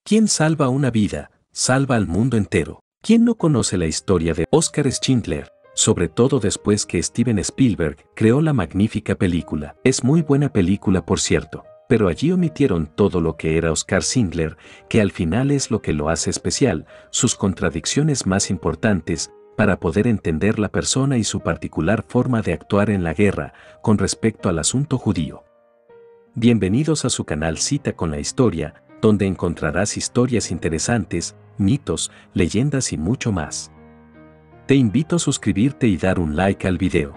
¿Quién salva una vida, salva al mundo entero? ¿Quién no conoce la historia de Oskar Schindler? Sobre todo después que Steven Spielberg creó la magnífica película. Es muy buena película, por cierto, pero allí omitieron todo lo que era Oskar Schindler, que al final es lo que lo hace especial, sus contradicciones más importantes, para poder entender la persona y su particular forma de actuar en la guerra con respecto al asunto judío. Bienvenidos a su canal Cita con la Historia, donde encontrarás historias interesantes, mitos, leyendas y mucho más. Te invito a suscribirte y dar un like al video.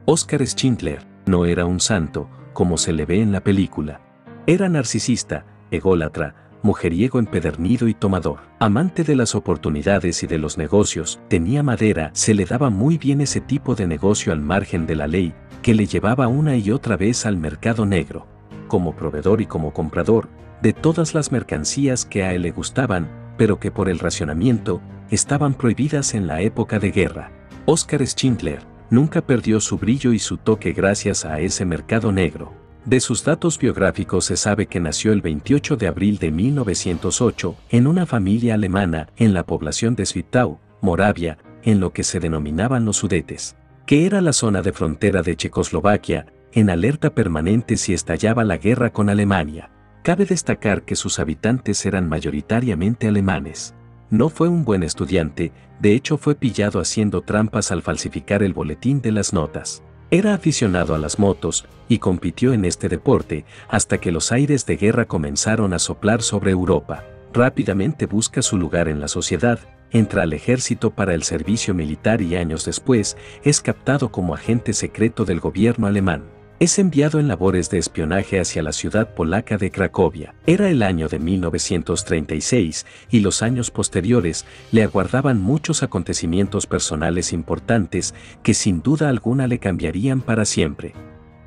Oskar Schindler no era un santo, como se le ve en la película. Era narcisista, ególatra, mujeriego empedernido y tomador. Amante de las oportunidades y de los negocios, tenía madera, se le daba muy bien ese tipo de negocio al margen de la ley, que le llevaba una y otra vez al mercado negro, como proveedor y como comprador, de todas las mercancías que a él le gustaban, pero que por el racionamiento, estaban prohibidas en la época de guerra. Oskar Schindler nunca perdió su brillo y su toque gracias a ese mercado negro. De sus datos biográficos se sabe que nació el 28 de abril de 1908 en una familia alemana en la población de Zwickau, Moravia, en lo que se denominaban los Sudetes, que era la zona de frontera de Checoslovaquia, en alerta permanente si estallaba la guerra con Alemania. Cabe destacar que sus habitantes eran mayoritariamente alemanes. No fue un buen estudiante, de hecho fue pillado haciendo trampas al falsificar el boletín de las notas. Era aficionado a las motos y compitió en este deporte hasta que los aires de guerra comenzaron a soplar sobre Europa. Rápidamente busca su lugar en la sociedad, entra al ejército para el servicio militar y años después es captado como agente secreto del gobierno alemán. Es enviado en labores de espionaje hacia la ciudad polaca de Cracovia. Era el año de 1936 y los años posteriores le aguardaban muchos acontecimientos personales importantes que sin duda alguna le cambiarían para siempre.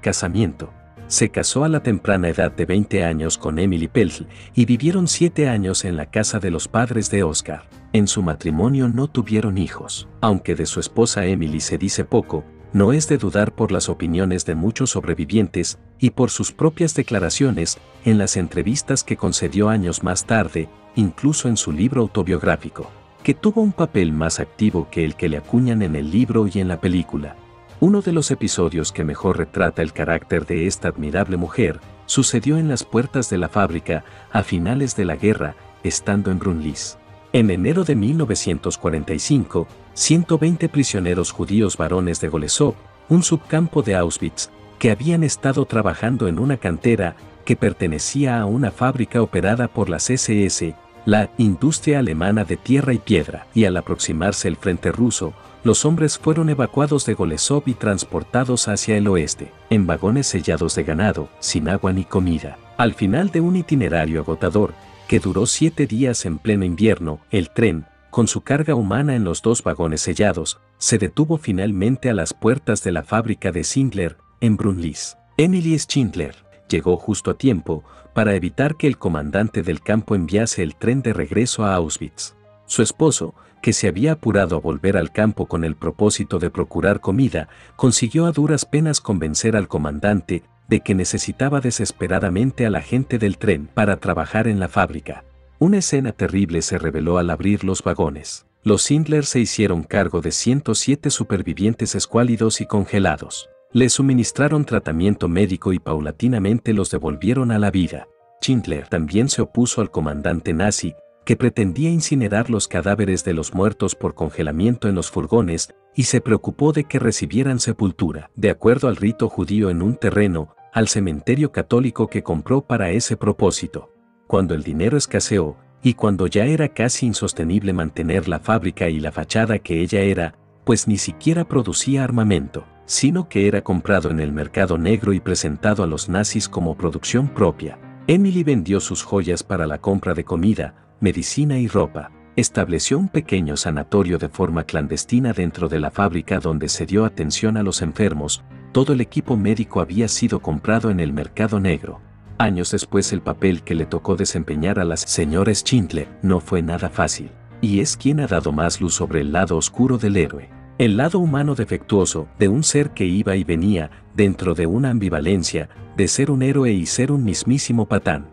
Casamiento. Se casó a la temprana edad de 20 años con Emily Peltl y vivieron 7 años en la casa de los padres de Oskar. En su matrimonio no tuvieron hijos. Aunque de su esposa Emily se dice poco, no es de dudar por las opiniones de muchos sobrevivientes y por sus propias declaraciones en las entrevistas que concedió años más tarde, incluso en su libro autobiográfico, que tuvo un papel más activo que el que le acuñan en el libro y en la película. Uno de los episodios que mejor retrata el carácter de esta admirable mujer sucedió en las puertas de la fábrica a finales de la guerra, estando en Brunlis. En enero de 1945, 120 prisioneros judíos varones de Golesov, un subcampo de Auschwitz, que habían estado trabajando en una cantera que pertenecía a una fábrica operada por las SS, la industria alemana de tierra y piedra, y al aproximarse el frente ruso, los hombres fueron evacuados de Golesov y transportados hacia el oeste, en vagones sellados de ganado, sin agua ni comida. Al final de un itinerario agotador, que duró 7 días en pleno invierno, el tren, con su carga humana en los 2 vagones sellados, se detuvo finalmente a las puertas de la fábrica de Schindler, en Brunlis. Emily Schindler llegó justo a tiempo para evitar que el comandante del campo enviase el tren de regreso a Auschwitz. Su esposo, que se había apurado a volver al campo con el propósito de procurar comida, consiguió a duras penas convencer al comandante de que necesitaba desesperadamente a la gente del tren para trabajar en la fábrica. Una escena terrible se reveló al abrir los vagones. Los Schindler se hicieron cargo de 107 supervivientes escuálidos y congelados. Les suministraron tratamiento médico y paulatinamente los devolvieron a la vida. Schindler también se opuso al comandante nazi, que pretendía incinerar los cadáveres de los muertos por congelamiento en los furgones, y se preocupó de que recibieran sepultura, de acuerdo al rito judío, en un terreno, al cementerio católico que compró para ese propósito. Cuando el dinero escaseó, y cuando ya era casi insostenible mantener la fábrica y la fachada que ella era, pues ni siquiera producía armamento, sino que era comprado en el mercado negro y presentado a los nazis como producción propia, Emily vendió sus joyas para la compra de comida, medicina y ropa. Estableció un pequeño sanatorio de forma clandestina dentro de la fábrica donde se dio atención a los enfermos. Todo el equipo médico había sido comprado en el mercado negro. Años después, el papel que le tocó desempeñar a la señora Schindler no fue nada fácil, y es quien ha dado más luz sobre el lado oscuro del héroe. El lado humano defectuoso de un ser que iba y venía dentro de una ambivalencia de ser un héroe y ser un mismísimo patán.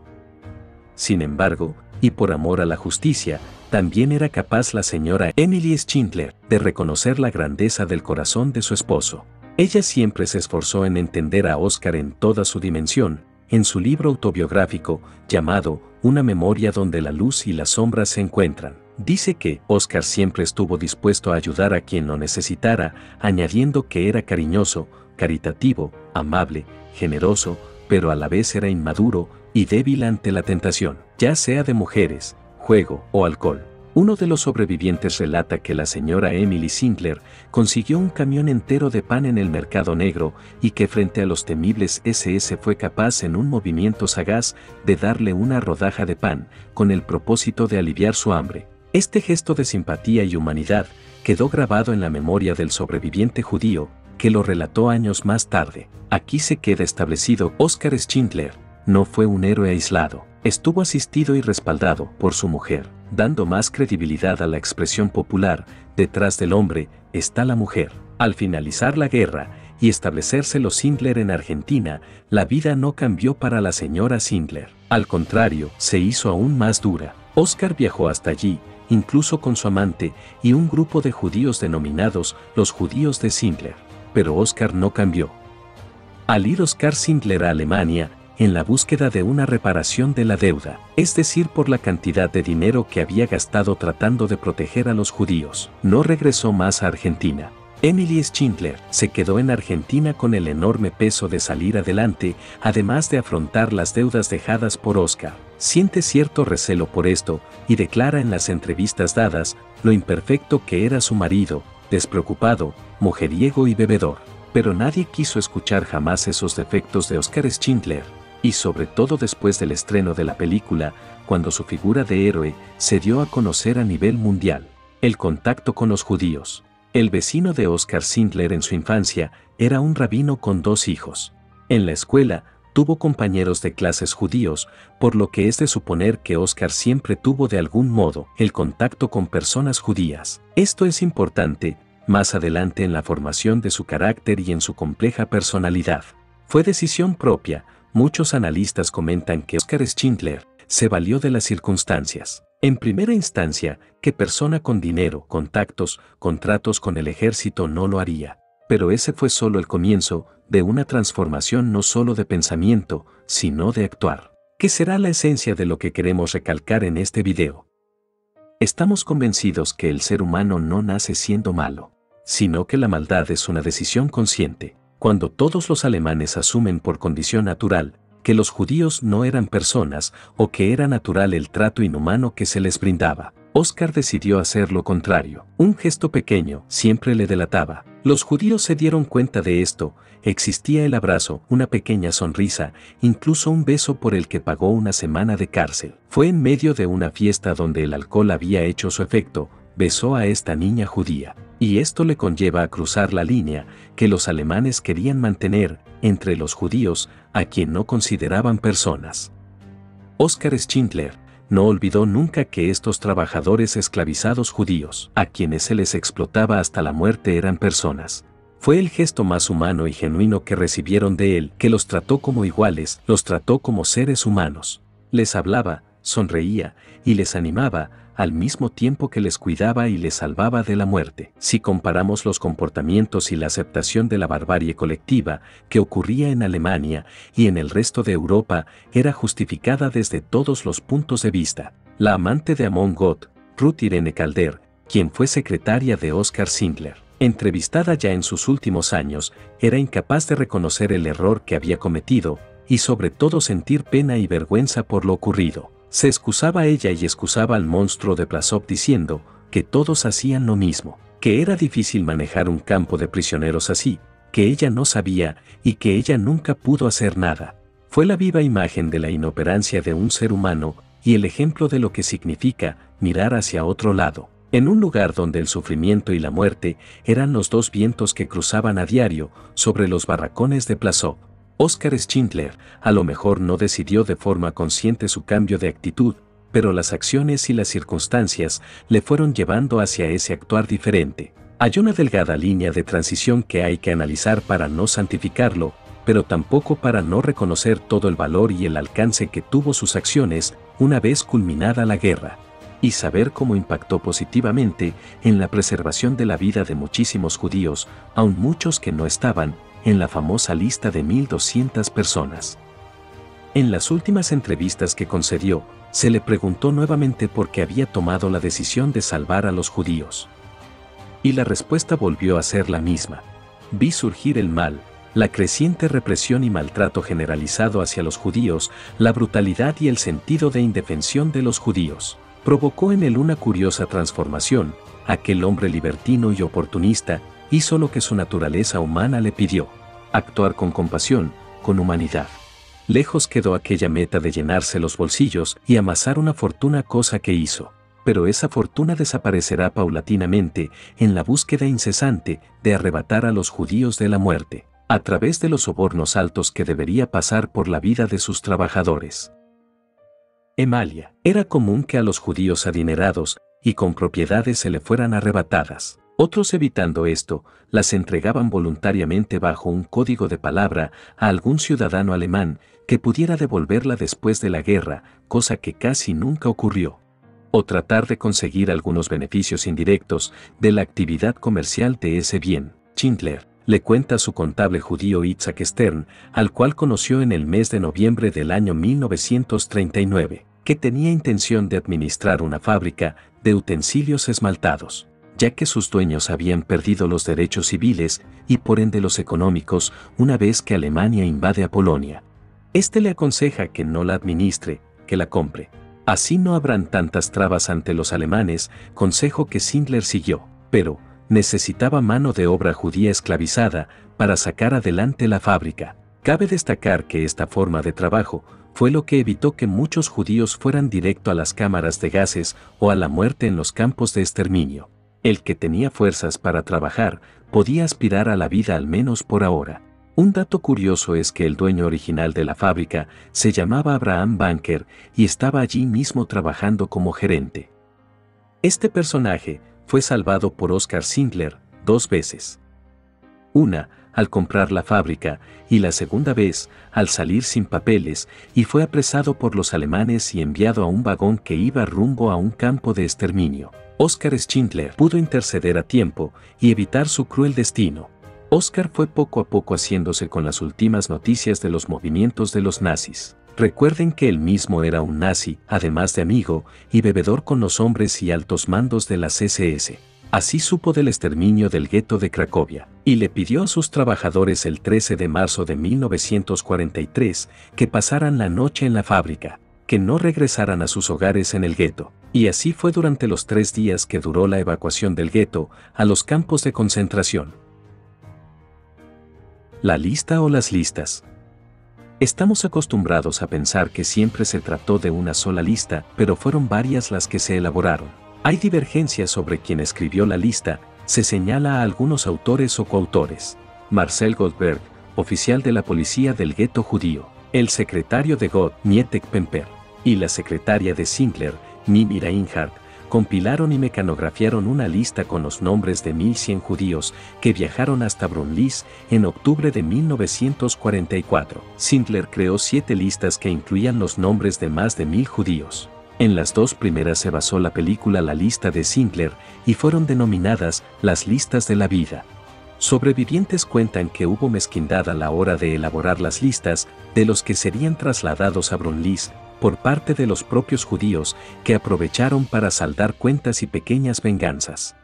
Sin embargo, Y por amor a la justicia, también era capaz la señora Emily Schindler de reconocer la grandeza del corazón de su esposo. Ella siempre se esforzó en entender a Oscar en toda su dimensión. En su libro autobiográfico, llamado Una memoria donde la luz y las sombras se encuentran, dice que Oscar siempre estuvo dispuesto a ayudar a quien lo necesitara, añadiendo que era cariñoso, caritativo, amable, generoso, pero a la vez era inmaduro y débil ante la tentación, ya sea de mujeres, juego o alcohol. Uno de los sobrevivientes relata que la señora Emily Schindler consiguió un camión entero de pan en el mercado negro y que frente a los temibles SS fue capaz en un movimiento sagaz de darle una rodaja de pan con el propósito de aliviar su hambre. Este gesto de simpatía y humanidad quedó grabado en la memoria del sobreviviente judío, que lo relató años más tarde. Aquí se queda establecido: Oscar Schindler no fue un héroe aislado, estuvo asistido y respaldado por su mujer, dando más credibilidad a la expresión popular: detrás del hombre está la mujer. Al finalizar la guerra y establecerse los Schindler en Argentina, la vida no cambió para la señora Schindler. Al contrario, se hizo aún más dura. Oscar viajó hasta allí, incluso con su amante y un grupo de judíos denominados los judíos de Schindler. Pero Oscar no cambió. Al ir Oscar Schindler a Alemania, en la búsqueda de una reparación de la deuda, es decir, por la cantidad de dinero que había gastado tratando de proteger a los judíos, no regresó más a Argentina. Emily Schindler se quedó en Argentina con el enorme peso de salir adelante, además de afrontar las deudas dejadas por Oscar. Siente cierto recelo por esto y declara en las entrevistas dadas lo imperfecto que era su marido, despreocupado, mujeriego y bebedor. Pero nadie quiso escuchar jamás esos defectos de Oscar Schindler. Y sobre todo después del estreno de la película, cuando su figura de héroe se dio a conocer a nivel mundial. El contacto con los judíos. El vecino de Oscar Schindler en su infancia era un rabino con 2 hijos. En la escuela, tuvo compañeros de clases judíos, por lo que es de suponer que Oscar siempre tuvo de algún modo el contacto con personas judías. Esto es importante más adelante en la formación de su carácter y en su compleja personalidad. Fue decisión propia. Muchos analistas comentan que Oscar Schindler se valió de las circunstancias. En primera instancia, ¿qué persona con dinero, contactos, contratos con el ejército no lo haría? Pero ese fue solo el comienzo de una transformación no solo de pensamiento, sino de actuar. ¿Qué será la esencia de lo que queremos recalcar en este video? Estamos convencidos que el ser humano no nace siendo malo, sino que la maldad es una decisión consciente. Cuando todos los alemanes asumen por condición natural que los judíos no eran personas o que era natural el trato inhumano que se les brindaba, Oscar decidió hacer lo contrario. Un gesto pequeño siempre le delataba. Los judíos se dieron cuenta de esto. Existía el abrazo, una pequeña sonrisa, incluso un beso por el que pagó una semana de cárcel. Fue en medio de una fiesta donde el alcohol había hecho su efecto. Besó a esta niña judía. Y esto le conlleva a cruzar la línea que los alemanes querían mantener entre los judíos, a quien no consideraban personas. Oscar Schindler no olvidó nunca que estos trabajadores esclavizados judíos, a quienes se les explotaba hasta la muerte, eran personas. Fue el gesto más humano y genuino que recibieron de él, que los trató como iguales, los trató como seres humanos. Les hablaba, sonreía y les animaba, al mismo tiempo que les cuidaba y les salvaba de la muerte. Si comparamos los comportamientos y la aceptación de la barbarie colectiva que ocurría en Alemania y en el resto de Europa, era justificada desde todos los puntos de vista. La amante de Amon Gott, Ruth Irene Calder, quien fue secretaria de Oscar Schindler, entrevistada ya en sus últimos años, era incapaz de reconocer el error que había cometido y sobre todo sentir pena y vergüenza por lo ocurrido. Se excusaba ella y excusaba al monstruo de Plaszow diciendo que todos hacían lo mismo, que era difícil manejar un campo de prisioneros así, que ella no sabía y que ella nunca pudo hacer nada. Fue la viva imagen de la inoperancia de un ser humano y el ejemplo de lo que significa mirar hacia otro lado, en un lugar donde el sufrimiento y la muerte eran los 2 vientos que cruzaban a diario sobre los barracones de Plaszow. Oscar Schindler a lo mejor no decidió de forma consciente su cambio de actitud, pero las acciones y las circunstancias le fueron llevando hacia ese actuar diferente. Hay una delgada línea de transición que hay que analizar para no santificarlo, pero tampoco para no reconocer todo el valor y el alcance que tuvo sus acciones. una vez culminada la guerra, y saber cómo impactó positivamente en la preservación de la vida de muchísimos judíos, aun muchos que no estaban en la famosa lista de 1.200 personas. En las últimas entrevistas que concedió, se le preguntó nuevamente por qué había tomado la decisión de salvar a los judíos. Y la respuesta volvió a ser la misma. Vi surgir el mal, la creciente represión y maltrato generalizado hacia los judíos, la brutalidad y el sentido de indefensión de los judíos. Provocó en él una curiosa transformación. Aquel hombre libertino y oportunista hizo lo que su naturaleza humana le pidió: actuar con compasión, con humanidad. Lejos quedó aquella meta de llenarse los bolsillos y amasar una fortuna, cosa que hizo. Pero esa fortuna desaparecerá paulatinamente en la búsqueda incesante de arrebatar a los judíos de la muerte, a través de los sobornos altos que debería pasar por la vida de sus trabajadores. Emalia. Era común que a los judíos adinerados y con propiedades se le fueran arrebatadas. Otros, evitando esto, las entregaban voluntariamente bajo un código de palabra a algún ciudadano alemán que pudiera devolverla después de la guerra, cosa que casi nunca ocurrió. O tratar de conseguir algunos beneficios indirectos de la actividad comercial de ese bien. Schindler le cuenta a su contable judío Itzhak Stern, al cual conoció en el mes de noviembre del año 1939, que tenía intención de administrar una fábrica de utensilios esmaltados, ya que sus dueños habían perdido los derechos civiles y por ende los económicos una vez que Alemania invade a Polonia. Este le aconseja que no la administre, que la compre. Así no habrán tantas trabas ante los alemanes, consejo que Schindler siguió, pero necesitaba mano de obra judía esclavizada para sacar adelante la fábrica. Cabe destacar que esta forma de trabajo fue lo que evitó que muchos judíos fueran directo a las cámaras de gases o a la muerte en los campos de exterminio. El que tenía fuerzas para trabajar podía aspirar a la vida, al menos por ahora. Un dato curioso es que el dueño original de la fábrica se llamaba Abraham Banker y estaba allí mismo trabajando como gerente. Este personaje fue salvado por Oskar Schindler 2 veces. Una, al comprar la fábrica, y la segunda vez, al salir sin papeles, y fue apresado por los alemanes y enviado a un vagón que iba rumbo a un campo de exterminio. Oskar Schindler pudo interceder a tiempo y evitar su cruel destino. Oskar fue poco a poco haciéndose con las últimas noticias de los movimientos de los nazis. Recuerden que él mismo era un nazi, además de amigo y bebedor con los hombres y altos mandos de las SS. Así supo del exterminio del gueto de Cracovia, y le pidió a sus trabajadores el 13 de marzo de 1943 que pasaran la noche en la fábrica, que no regresaran a sus hogares en el gueto. Y así fue durante los 3 días que duró la evacuación del gueto a los campos de concentración. La lista o las listas. Estamos acostumbrados a pensar que siempre se trató de una sola lista, pero fueron varias las que se elaboraron. Hay divergencias sobre quién escribió la lista, se señala a algunos autores o coautores. Marcel Goldberg, oficial de la policía del gueto judío, el secretario de Gott, Mietek Pemper, y la secretaria de Schindler, Mimi Reinhardt, compilaron y mecanografiaron una lista con los nombres de 1.100 judíos que viajaron hasta Brunlis en octubre de 1944. Schindler creó 7 listas que incluían los nombres de más de 1.000 judíos. En las 2 primeras se basó la película La lista de Schindler y fueron denominadas las listas de la vida. Sobrevivientes cuentan que hubo mezquindad a la hora de elaborar las listas de los que serían trasladados a Brunlis por parte de los propios judíos, que aprovecharon para saldar cuentas y pequeñas venganzas.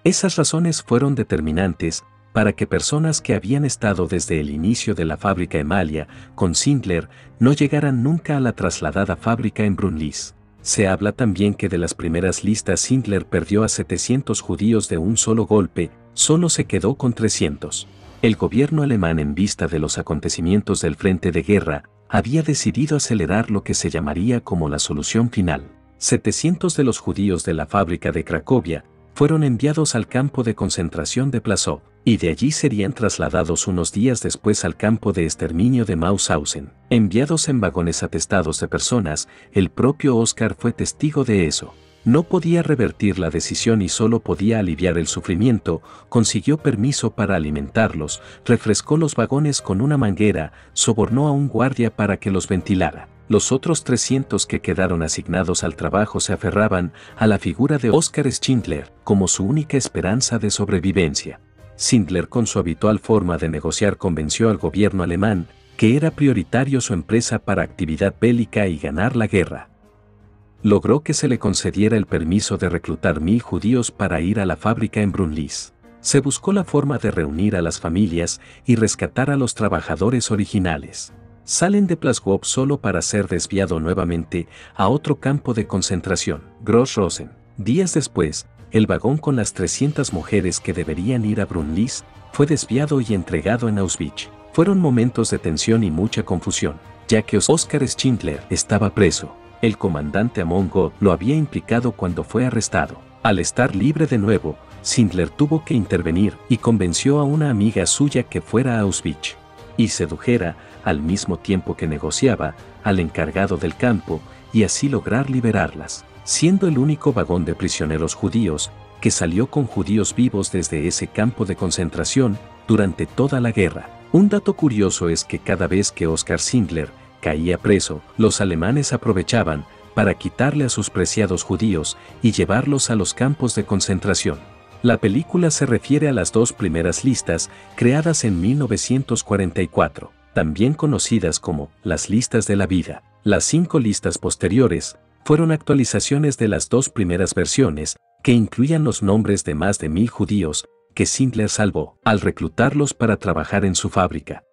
Esas razones fueron determinantes para que personas que habían estado desde el inicio de la fábrica Emalia con Schindler no llegaran nunca a la trasladada fábrica en Brunlis. Se habla también que de las primeras listas Schindler perdió a 700 judíos de un solo golpe, solo se quedó con 300. El gobierno alemán, en vista de los acontecimientos del frente de guerra, había decidido acelerar lo que se llamaría como la solución final. 700 de los judíos de la fábrica de Cracovia fueron enviados al campo de concentración de Plaszow, y de allí serían trasladados unos días después al campo de exterminio de Mauthausen, enviados en vagones atestados de personas. El propio Oskar fue testigo de eso. No podía revertir la decisión y solo podía aliviar el sufrimiento. Consiguió permiso para alimentarlos, refrescó los vagones con una manguera, sobornó a un guardia para que los ventilara. Los otros 300 que quedaron asignados al trabajo se aferraban a la figura de Oskar Schindler como su única esperanza de sobrevivencia. Schindler, con su habitual forma de negociar, convenció al gobierno alemán que era prioritario su empresa para actividad bélica y ganar la guerra. Logró que se le concediera el permiso de reclutar 1000 judíos para ir a la fábrica en Brunlis. Se buscó la forma de reunir a las familias y rescatar a los trabajadores originales. Salen de Plaszow solo para ser desviado nuevamente a otro campo de concentración, Gross-Rosen. Días después, el vagón con las 300 mujeres que deberían ir a Brunlis fue desviado y entregado en Auschwitz. Fueron momentos de tensión y mucha confusión, ya que Oskar Schindler estaba preso. El comandante Amon Goth lo había implicado cuando fue arrestado. Al estar libre de nuevo, Schindler tuvo que intervenir y convenció a una amiga suya que fuera a Auschwitz y sedujera, al mismo tiempo que negociaba, al encargado del campo y así lograr liberarlas, siendo el único vagón de prisioneros judíos que salió con judíos vivos desde ese campo de concentración durante toda la guerra. Un dato curioso es que cada vez que Oskar Schindler caía preso, los alemanes aprovechaban para quitarle a sus preciados judíos y llevarlos a los campos de concentración. La película se refiere a las 2 primeras listas creadas en 1944, también conocidas como las listas de la vida. Las 5 listas posteriores fueron actualizaciones de las 2 primeras versiones, que incluían los nombres de más de 1000 judíos que Schindler salvó al reclutarlos para trabajar en su fábrica.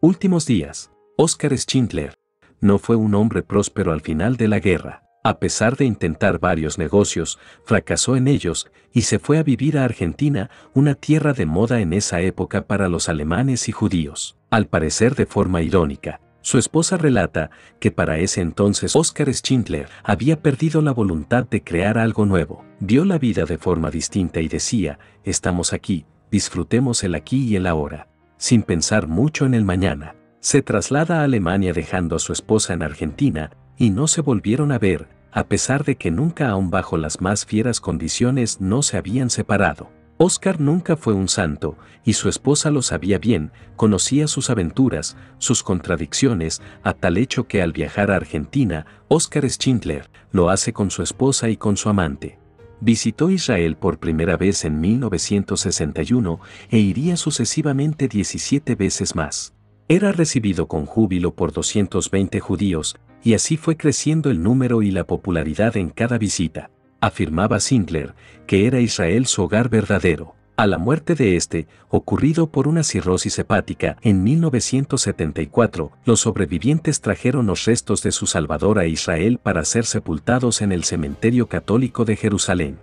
Últimos días. Oskar Schindler no fue un hombre próspero al final de la guerra. A pesar de intentar varios negocios, fracasó en ellos y se fue a vivir a Argentina, una tierra de moda en esa época para los alemanes y judíos. Al parecer de forma irónica, su esposa relata que para ese entonces Oskar Schindler había perdido la voluntad de crear algo nuevo. Vio la vida de forma distinta y decía: estamos aquí, disfrutemos el aquí y el ahora. Sin pensar mucho en el mañana, se traslada a Alemania dejando a su esposa en Argentina, y no se volvieron a ver, a pesar de que nunca aún bajo las más fieras condiciones no se habían separado. Oskar nunca fue un santo, y su esposa lo sabía bien, conocía sus aventuras, sus contradicciones, a tal hecho que al viajar a Argentina, Oskar Schindler lo hace con su esposa y con su amante. Visitó Israel por primera vez en 1961 e iría sucesivamente 17 veces más. Era recibido con júbilo por 220 judíos, y así fue creciendo el número y la popularidad en cada visita. Afirmaba Schindler que era Israel su hogar verdadero. A la muerte de este, ocurrido por una cirrosis hepática en 1974, los sobrevivientes trajeron los restos de su Salvador a Israel para ser sepultados en el cementerio católico de Jerusalén.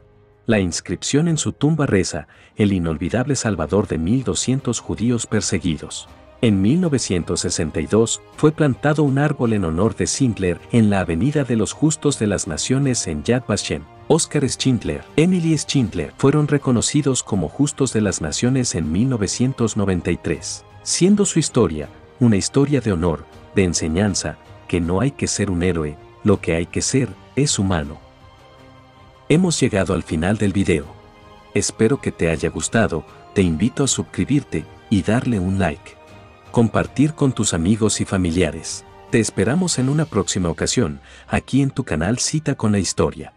La inscripción en su tumba reza: el inolvidable Salvador de 1200 judíos perseguidos. En 1962 fue plantado un árbol en honor de Schindler en la Avenida de los Justos de las Naciones en Yad Vashem. Oskar Schindler, Emily Schindler fueron reconocidos como Justos de las Naciones en 1993, siendo su historia una historia de honor, de enseñanza, que no hay que ser un héroe, lo que hay que ser es humano. Hemos llegado al final del video. Espero que te haya gustado, te invito a suscribirte y darle un like. Compartir con tus amigos y familiares. Te esperamos en una próxima ocasión, aquí en tu canal Cita con la Historia.